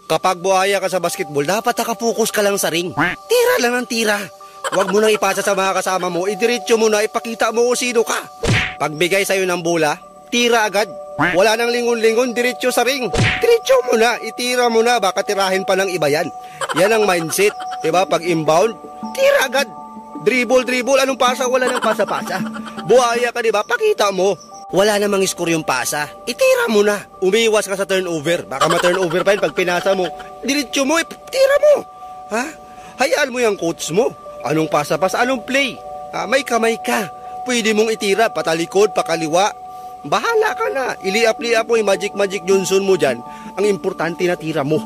Kapag buhaya ka sa basketball, dapat nakapokus ka lang sa ring. Tira lang ang tira. Huwag mo nang ipasa sa mga kasama mo, idiretso mo na, ipakita mo kung sino ka. Pagbigay sa'yo ng bola, tira agad. Wala nang lingon-lingon, diretso sa ring. Diretso mo na, itira mo na, baka tirahin pa ng iba yan. Yan ang mindset, diba? Pag inbound, tira agad. Dribble, anong pasa? Wala nang pasa-pasa. Buhaya ka, diba? Pakita mo. Wala namang score yung pasa, itira mo na. Umiiwas ka sa turnover, baka ma-turnover pa yun pag pinasa mo. Diretso mo, tira mo. Ha? Hayaan mo yung coach mo. Anong pasa-pasa, anong play? May kamay ka. Pwede mong itira, patalikod, pakaliwa. Bahala ka na. Iliap-liap mo yung Magic Johnson mo dyan. Ang importante na tira mo.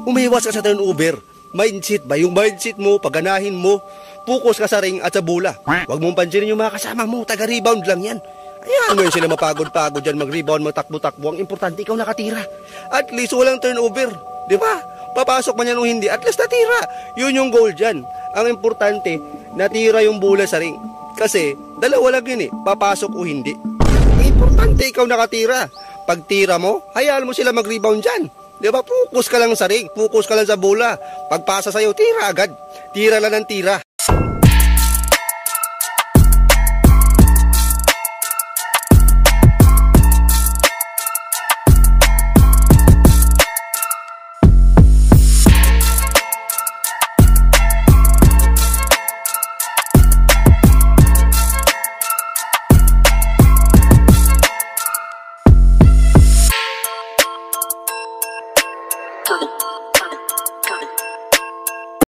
Umiiwas ka sa turnover. Mindset ba? Yung mindset mo, pagganahin mo. Focus ka sa ring at sa bola. Huwag mong pansinin yung mga kasama mo. Taga-rebound lang yan. Ayan mo yun sila mapagod-pagod dyan, mag-rebound, magtakbo-takbo. Ang importante, ikaw nakatira. At least walang turnover. Di ba? Papasok man yan o hindi, at least natira. Yun yung goal dyan. Ang importante, natira yung bola sa ring. Kasi, dalawa lang yun papasok o hindi. Importante, ikaw nakatira. Pag tira mo, hayaan mo sila mag-rebound dyan. Di ba? Focus ka lang sa ring, focus ka lang sa bola. Pagpasa sa'yo, tira agad. Tira lang ng tira.